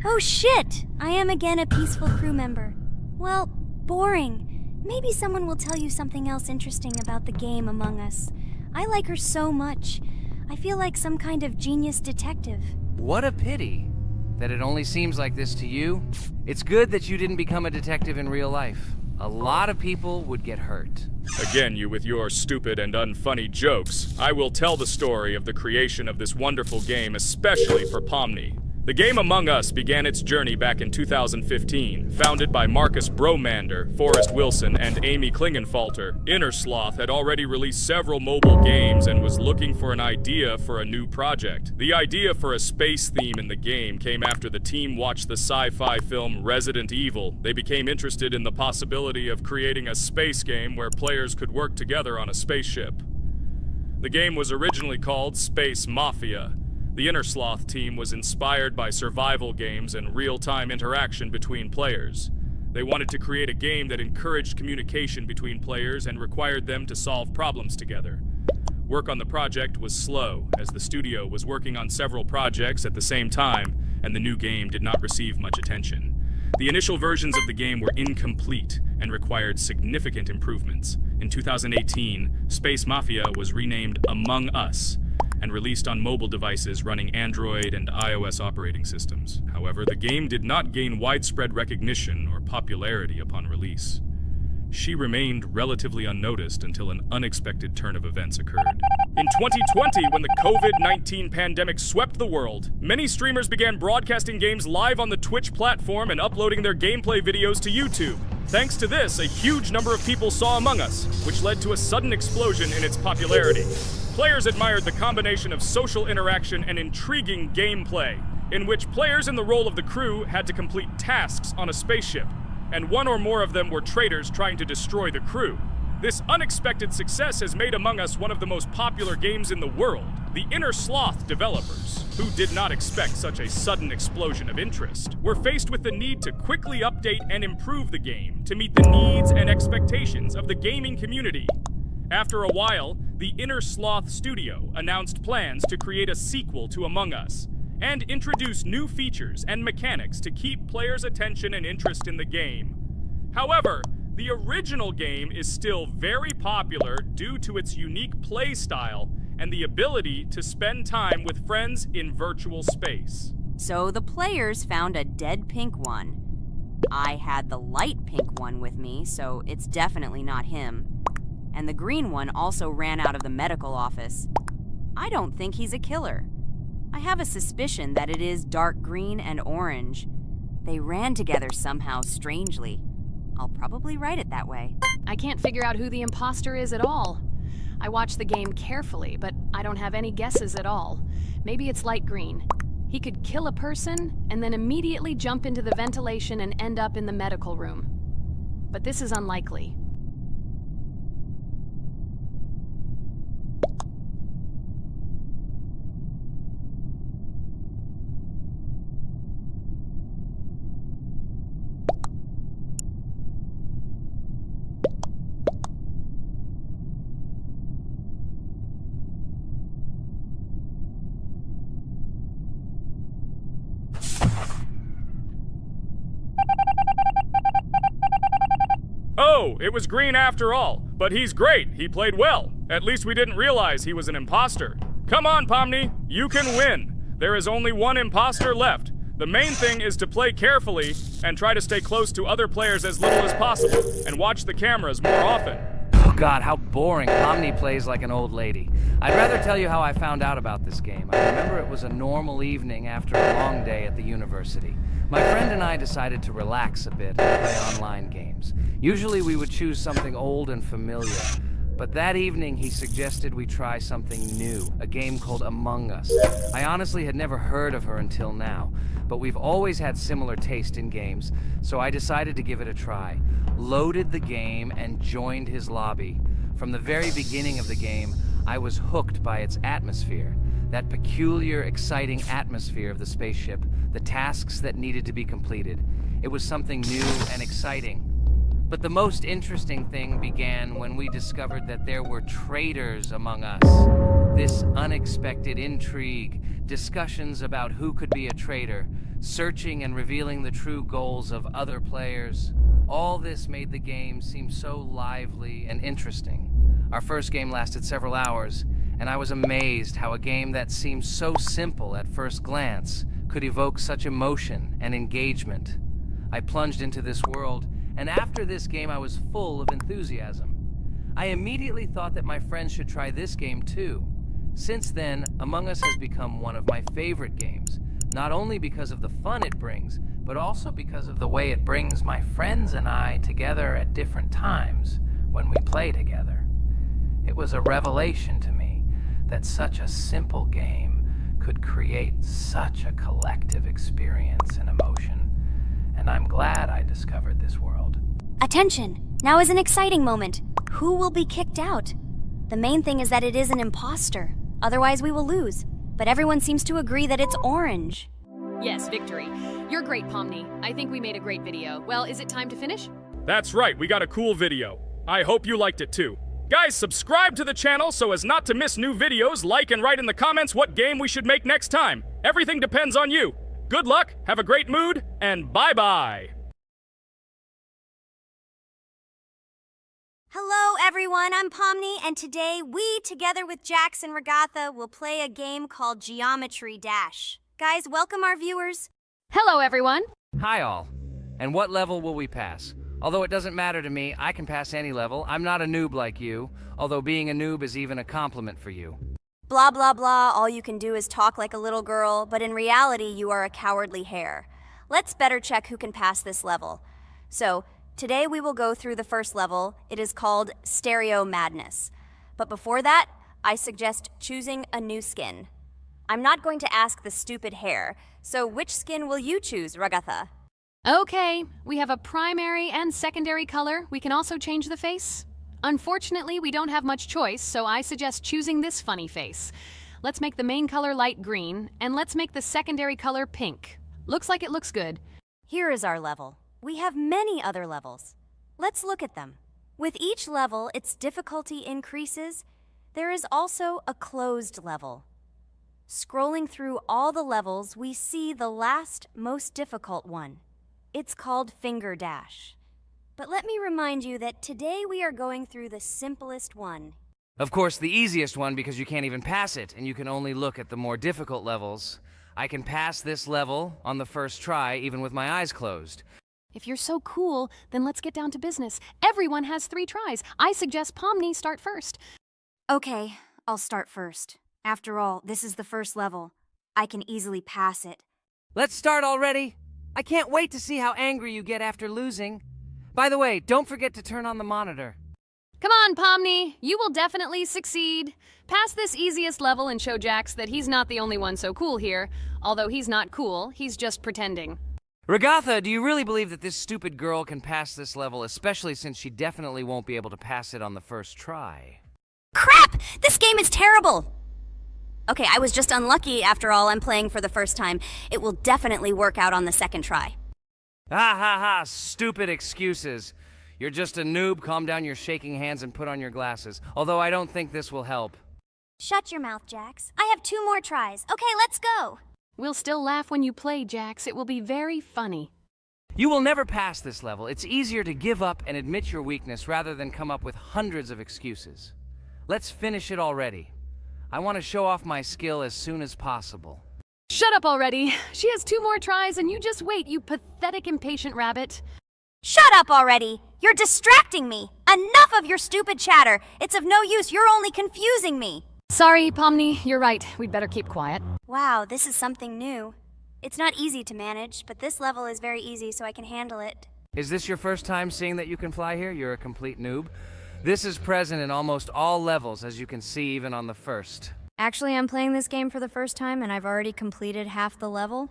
Oh shit! I am again a peaceful crew member. Well, boring. Maybe someone will tell you something else interesting about the game Among Us. I like her so much. I feel like some kind of genius detective. What a pity that it only seems like this to you. It's good that you didn't become a detective in real life. A lot of people would get hurt. Again, you with your stupid and unfunny jokes. I will tell the story of the creation of this wonderful game, especially for Pomni. The game Among Us began its journey back in 2015. Founded by Marcus Bromander, Forrest Wilson, and Amy Klingenfalter, Innersloth had already released several mobile games and was looking for an idea for a new project. The idea for a space theme in the game came after the team watched the sci-fi film Resident Evil. They became interested in the possibility of creating a space game where players could work together on a spaceship. The game was originally called Space Mafia. The Innersloth team was inspired by survival games and real-time interaction between players. They wanted to create a game that encouraged communication between players and required them to solve problems together. Work on the project was slow, as the studio was working on several projects at the same time, and the new game did not receive much attention. The initial versions of the game were incomplete and required significant improvements. In 2018, Space Mafia was renamed Among Us, and released on mobile devices running Android and iOS operating systems. However, the game did not gain widespread recognition or popularity upon release. She remained relatively unnoticed until an unexpected turn of events occurred. In 2020, when the COVID-19 pandemic swept the world, many streamers began broadcasting games live on the Twitch platform and uploading their gameplay videos to YouTube. Thanks to this, a huge number of people saw Among Us, which led to a sudden explosion in its popularity. Players admired the combination of social interaction and intriguing gameplay, in which players in the role of the crew had to complete tasks on a spaceship, and one or more of them were traitors trying to destroy the crew. This unexpected success has made Among Us one of the most popular games in the world. The Innersloth developers, who did not expect such a sudden explosion of interest, were faced with the need to quickly update and improve the game to meet the needs and expectations of the gaming community. After a while, the Innersloth studio announced plans to create a sequel to Among Us and introduce new features and mechanics to keep players' attention and interest in the game. However, the original game is still very popular due to its unique play style and the ability to spend time with friends in virtual space. So the players found a dead pink one. I had the light pink one with me, so it's definitely not him. And the green one also ran out of the medical office. I don't think he's a killer. I have a suspicion that it is dark green and orange. They ran together somehow strangely. I'll probably write it that way. I can't figure out who the imposter is at all. I watched the game carefully, but I don't have any guesses at all. Maybe it's light green. He could kill a person and then immediately jump into the ventilation and end up in the medical room. But this is unlikely. Oh, it was green after all. But he's great. He played well. At least we didn't realize he was an imposter. Come on, Pomni, you can win. There is only one imposter left. The main thing is to play carefully and try to stay close to other players as little as possible and watch the cameras more often. Oh God, how boring. Pomni plays like an old lady. I'd rather tell you how I found out about this game. I remember it was a normal evening after a long day at the university. My friend and I decided to relax a bit and play online games. Usually we would choose something old and familiar. But that evening, he suggested we try something new, a game called Among Us. I honestly had never heard of her until now, but we've always had similar taste in games, so I decided to give it a try. Loaded the game and joined his lobby. From the very beginning of the game, I was hooked by its atmosphere. That peculiar, exciting atmosphere of the spaceship, the tasks that needed to be completed. It was something new and exciting. But the most interesting thing began when we discovered that there were traitors among us. This unexpected intrigue, discussions about who could be a traitor, searching and revealing the true goals of other players. All this made the game seem so lively and interesting. Our first game lasted several hours, and I was amazed how a game that seemed so simple at first glance could evoke such emotion and engagement. I plunged into this world, and after this game I was full of enthusiasm. I immediately thought that my friends should try this game too. Since then, Among Us has become one of my favorite games, not only because of the fun it brings, but also because of the way it brings my friends and I together at different times when we play together. It was a revelation to me that such a simple game could create such a collective experience and emotion. And I'm glad I discovered this world. Attention! Now is an exciting moment. Who will be kicked out? The main thing is that it is an imposter. Otherwise we will lose. But everyone seems to agree that it's orange. Yes, victory. You're great, Pomni. I think we made a great video. Well, is it time to finish? That's right, we got a cool video. I hope you liked it too. Guys, subscribe to the channel so as not to miss new videos, like and write in the comments what game we should make next time. Everything depends on you. Good luck, have a great mood, and bye-bye! Hello everyone, I'm Pomni, and today we, together with Jax and Regatha, will play a game called Geometry Dash. Guys, welcome our viewers. Hello, everyone. Hi all. And what level will we pass? Although it doesn't matter to me, I can pass any level. I'm not a noob like you, although being a noob is even a compliment for you. Blah blah blah, all you can do is talk like a little girl, but in reality you are a cowardly hare. Let's better check who can pass this level. So, today we will go through the first level. It is called Stereo Madness. But before that, I suggest choosing a new skin. I'm not going to ask the stupid hare, so which skin will you choose, Regatha? Okay, we have a primary and secondary color. We can also change the face. Unfortunately, we don't have much choice, so I suggest choosing this funny face. Let's make the main color light green, and let's make the secondary color pink. Looks like it looks good. Here is our level. We have many other levels. Let's look at them. With each level, its difficulty increases. There is also a closed level. Scrolling through all the levels, we see the last, most difficult one. It's called Finger Dash. But let me remind you that today we are going through the simplest one. Of course, the easiest one because you can't even pass it, and you can only look at the more difficult levels. I can pass this level on the first try, even with my eyes closed. If you're so cool, then let's get down to business. Everyone has 3 tries. I suggest Pomni start first. Okay, I'll start first. After all, this is the first level. I can easily pass it. Let's start already. I can't wait to see how angry you get after losing. By the way, don't forget to turn on the monitor. Come on, Pomni. You will definitely succeed. Pass this easiest level and show Jax that he's not the only one so cool here. Although he's not cool, he's just pretending. Regatha, do you really believe that this stupid girl can pass this level, especially since she definitely won't be able to pass it on the first try? Crap! This game is terrible! Okay, I was just unlucky. After all, I'm playing for the first time. It will definitely work out on the second try. Ha ha ha, stupid excuses. You're just a noob, calm down your shaking hands and put on your glasses. Although I don't think this will help. Shut your mouth, Jax. I have 2 more tries. Okay, let's go! We'll still laugh when you play, Jax. It will be very funny. You will never pass this level. It's easier to give up and admit your weakness rather than come up with hundreds of excuses. Let's finish it already. I want to show off my skill as soon as possible. Shut up already. She has 2 more tries and you just wait, you pathetic impatient rabbit. Shut up already! You're distracting me! Enough of your stupid chatter! It's of no use, you're only confusing me! Sorry, Pomni, you're right. We'd better keep quiet. Wow, this is something new. It's not easy to manage, but this level is very easy, so I can handle it. Is this your first time seeing that you can fly here? You're a complete noob. This is present in almost all levels, as you can see even on the first. Actually, I'm playing this game for the first time, and I've already completed half the level.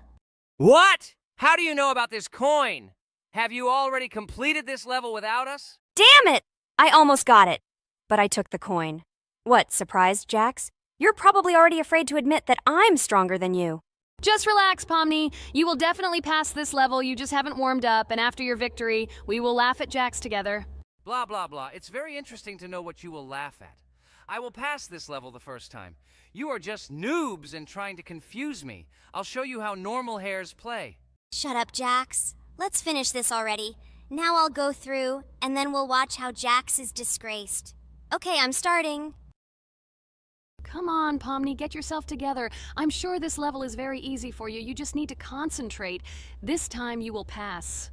What? How do you know about this coin? Have you already completed this level without us? Damn it! I almost got it, but I took the coin. What, surprised, Jax? You're probably already afraid to admit that I'm stronger than you. Just relax, Pomni. You will definitely pass this level, you just haven't warmed up, and after your victory, we will laugh at Jax together. Blah, blah, blah. It's very interesting to know what you will laugh at. I will pass this level the first time. You are just noobs and trying to confuse me. I'll show you how normal hares play. Shut up, Jax. Let's finish this already. Now I'll go through, and then we'll watch how Jax is disgraced. Okay, I'm starting. Come on, Pomni, get yourself together. I'm sure this level is very easy for you. You just need to concentrate. This time you will pass.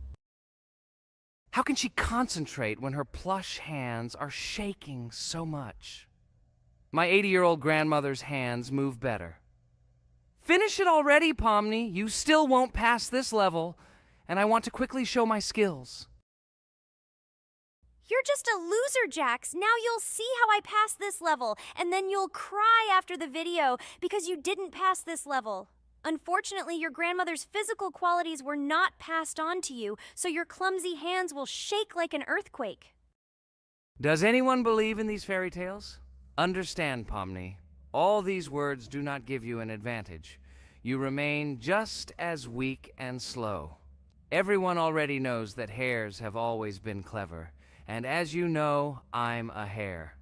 How can she concentrate when her plush hands are shaking so much? My 80-year-old grandmother's hands move better. Finish it already, Pomni. You still won't pass this level, and I want to quickly show my skills. You're just a loser, Jax. Now you'll see how I pass this level, and then you'll cry after the video because you didn't pass this level. Unfortunately, your grandmother's physical qualities were not passed on to you, so your clumsy hands will shake like an earthquake. Does anyone believe in these fairy tales? Understand, Pomni, all these words do not give you an advantage. You remain just as weak and slow. Everyone already knows that hares have always been clever, and as you know, I'm a hare.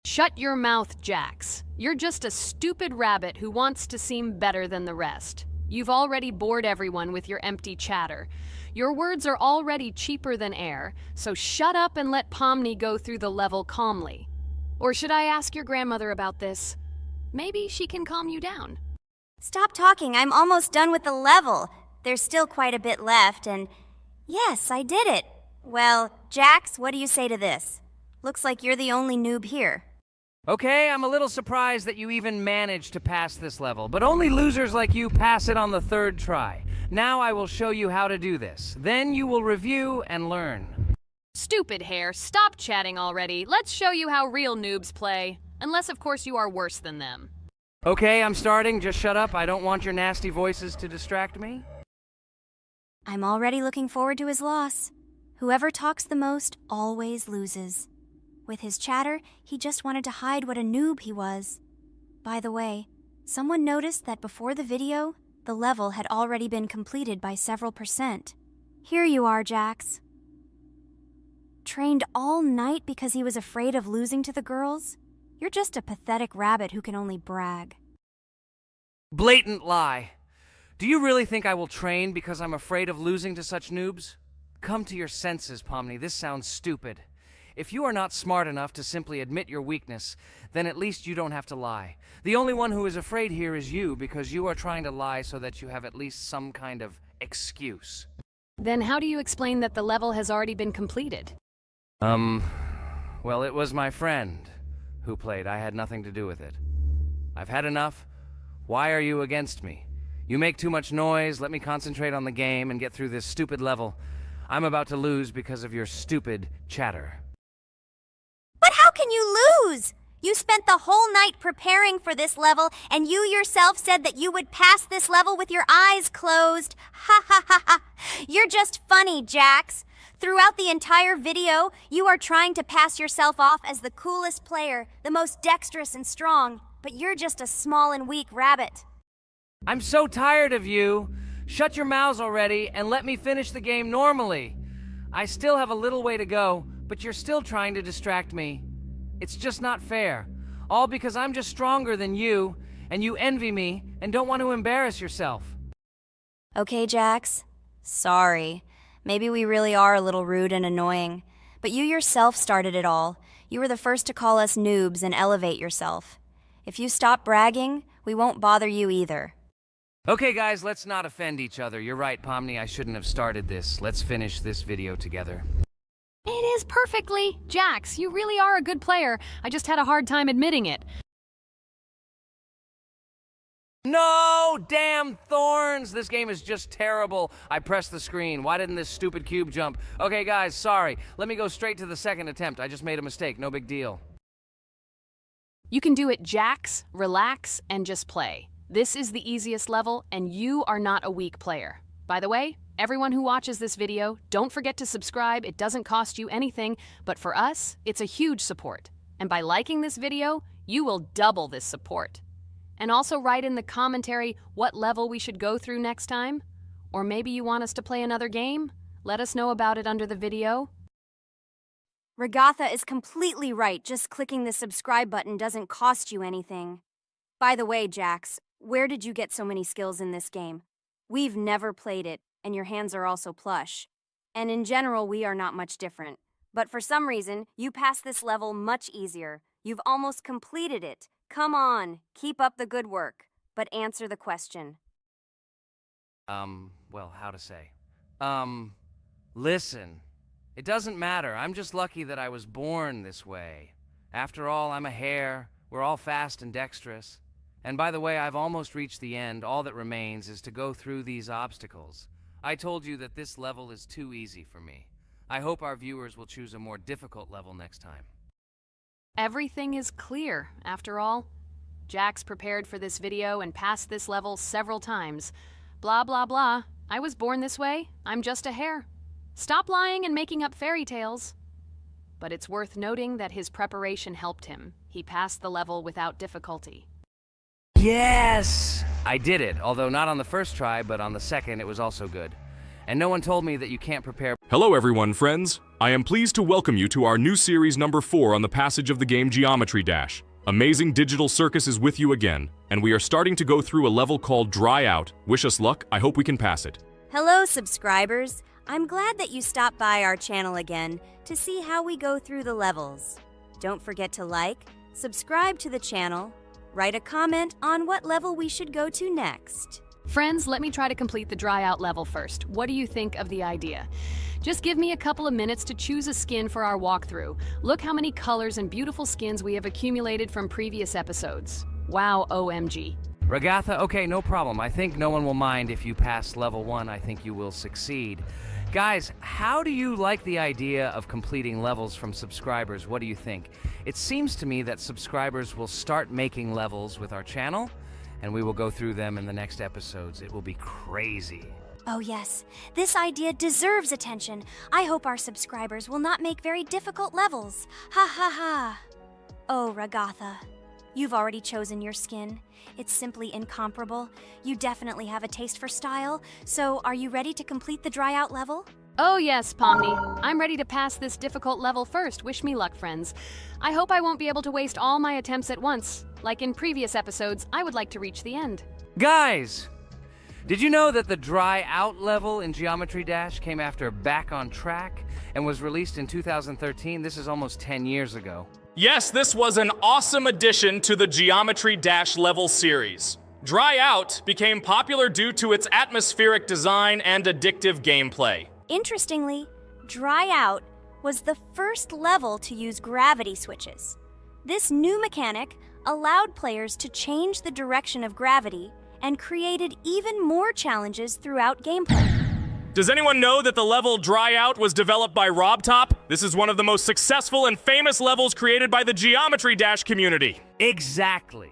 Shut your mouth, Jax. You're just a stupid rabbit who wants to seem better than the rest. You've already bored everyone with your empty chatter. Your words are already cheaper than air, so shut up and let Pomni go through the level calmly. Or should I ask your grandmother about this? Maybe she can calm you down. Stop talking. I'm almost done with the level. There's still quite a bit left, and yes, I did it. Well, Jax, what do you say to this? Looks like you're the only noob here. Okay, I'm a little surprised that you even managed to pass this level, but only losers like you pass it on the 3rd try. Now I will show you how to do this. Then you will review and learn. Stupid hare, stop chatting already. Let's show you how real noobs play. Unless, of course, you are worse than them. Okay, I'm starting. Just shut up. I don't want your nasty voices to distract me. I'm already looking forward to his loss. Whoever talks the most always loses. With his chatter, he just wanted to hide what a noob he was. By the way, someone noticed that before the video, the level had already been completed by several %. Here you are, Jax. Trained all night because he was afraid of losing to the girls? You're just a pathetic rabbit who can only brag. Blatant lie. Do you really think I will train because I'm afraid of losing to such noobs? Come to your senses, Pomni. This sounds stupid. If you are not smart enough to simply admit your weakness, then at least you don't have to lie. The only one who is afraid here is you, because you are trying to lie so that you have at least some kind of excuse. Then how do you explain that the level has already been completed? Well, it was my friend who played. I had nothing to do with it. I've had enough. Why are you against me? You make too much noise. Let me concentrate on the game and get through this stupid level. I'm about to lose because of your stupid chatter. But how can you lose? You spent the whole night preparing for this level, and you yourself said that you would pass this level with your eyes closed. Ha ha ha ha. You're just funny, Jax. Throughout the entire video, you are trying to pass yourself off as the coolest player, the most dexterous and strong, but you're just a small and weak rabbit. I'm so tired of you. Shut your mouths already and let me finish the game normally. I still have a little way to go, but you're still trying to distract me. It's just not fair. All because I'm just stronger than you, and you envy me and don't want to embarrass yourself. Okay, Jax. Sorry. Maybe we really are a little rude and annoying. But you yourself started it all. You were the first to call us noobs and elevate yourself. If you stop bragging, we won't bother you either. Okay, guys, let's not offend each other. You're right, Pomni, I shouldn't have started this. Let's finish this video together. It is perfectly. Jax, you really are a good player. I just had a hard time admitting it. No! Damn thorns! This game is just terrible. I pressed the screen. Why didn't this stupid cube jump? Okay, guys, sorry. Let me go straight to the second attempt. I just made a mistake. No big deal. You can do it, Jax, relax, and just play. This is the easiest level, and you are not a weak player. By the way, everyone who watches this video, don't forget to subscribe. It doesn't cost you anything, but for us, it's a huge support. And by liking this video, you will double this support. And also write in the commentary what level we should go through next time. Or maybe you want us to play another game? Let us know about it under the video. Ragatha is completely right. Just clicking the subscribe button doesn't cost you anything. By the way, Jax, where did you get so many skills in this game? We've never played it, and your hands are also plush. And in general, we are not much different. But for some reason, you passed this level much easier. You've almost completed it. Come on, keep up the good work, but answer the question. Well, how to say? Listen. It doesn't matter. I'm just lucky that I was born this way. After all, I'm a hare. We're all fast and dexterous. And by the way, I've almost reached the end. All that remains is to go through these obstacles. I told you that this level is too easy for me. I hope our viewers will choose a more difficult level next time. Everything is clear, after all. Jax prepared for this video and passed this level several times. Blah, blah, blah. I was born this way. I'm just a hare. Stop lying and making up fairy tales. But it's worth noting that his preparation helped him. He passed the level without difficulty. Yes! I did it, although not on the first try, but on the second it was also good. And no one told me that you can't prepare. Hello everyone, friends. I am pleased to welcome you to our new series number 4 on the passage of the game Geometry Dash. Amazing Digital Circus is with you again, and we are starting to go through a level called Dry Out. Wish us luck, I hope we can pass it. Hello, subscribers. I'm glad that you stopped by our channel again to see how we go through the levels. Don't forget to like, subscribe to the channel, write a comment on what level we should go to next. Friends, let me try to complete the dry out level first. What do you think of the idea? Just give me a couple of minutes to choose a skin for our walkthrough. Look how many colors and beautiful skins we have accumulated from previous episodes. Wow, OMG. Ragatha, okay, no problem. I think no one will mind if you pass level 1. I think you will succeed. Guys, how do you like the idea of completing levels from subscribers? What do you think? It seems to me that subscribers will start making levels with our channel, and we will go through them in the next episodes. It will be crazy. Oh yes, this idea deserves attention. I hope our subscribers will not make very difficult levels. Ha ha ha. Oh, Ragatha, you've already chosen your skin. It's simply incomparable. You definitely have a taste for style. So, are you ready to complete the dry out level? Oh yes, Pomni. I'm ready to pass this difficult level first. Wish me luck, friends. I hope I won't be able to waste all my attempts at once. Like in previous episodes, I would like to reach the end. Guys! Did you know that the Dry Out level in Geometry Dash came after Back on Track and was released in 2013? This is almost 10 years ago. Yes, this was an awesome addition to the Geometry Dash level series. Dry Out became popular due to its atmospheric design and addictive gameplay. Interestingly, Dry Out was the first level to use gravity switches. This new mechanic allowed players to change the direction of gravity and created even more challenges throughout gameplay. Does anyone know that the level Dry Out was developed by RobTop? This is one of the most successful and famous levels created by the Geometry Dash community. Exactly.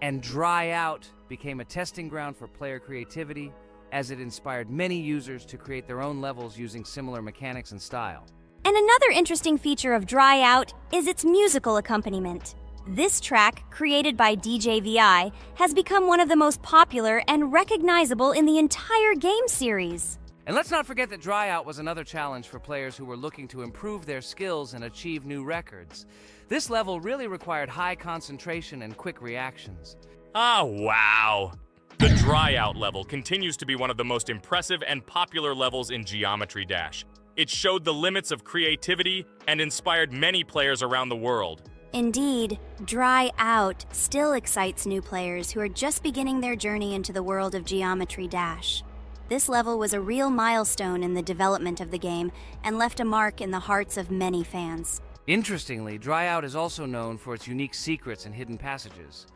And Dry Out became a testing ground for player creativity, as it inspired many users to create their own levels using similar mechanics and style. And another interesting feature of Dry Out is its musical accompaniment. This track, created by DJ VI, has become one of the most popular and recognizable in the entire game series. And let's not forget that Dry Out was another challenge for players who were looking to improve their skills and achieve new records. This level really required high concentration and quick reactions. Ah, wow. The Dry Out level continues to be one of the most impressive and popular levels in Geometry Dash. It showed the limits of creativity and inspired many players around the world. Indeed, Dry Out still excites new players who are just beginning their journey into the world of Geometry Dash. This level was a real milestone in the development of the game and left a mark in the hearts of many fans. Interestingly, Dry Out is also known for its unique secrets and hidden passages.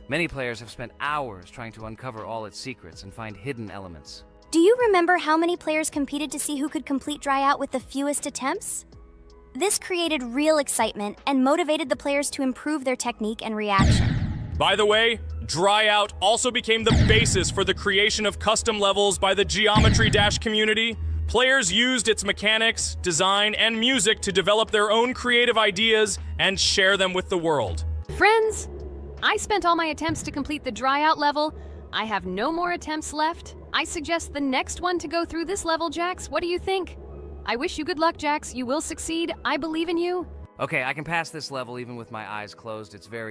Many players have spent hours trying to uncover all its secrets and find hidden elements. Do you remember how many players competed to see who could complete Dry Out with the fewest attempts? This created real excitement and motivated the players to improve their technique and reaction. By the way, Dry Out also became the basis for the creation of custom levels by the Geometry Dash community. Players used its mechanics, design, and music to develop their own creative ideas and share them with the world. Friends, I spent all my attempts to complete the Dry Out level. I have no more attempts left. I suggest the next one to go through this level, Jax. What do you think? I wish you good luck, Jax. You will succeed. I believe in you. Okay, I can pass this level even with my eyes closed. It's very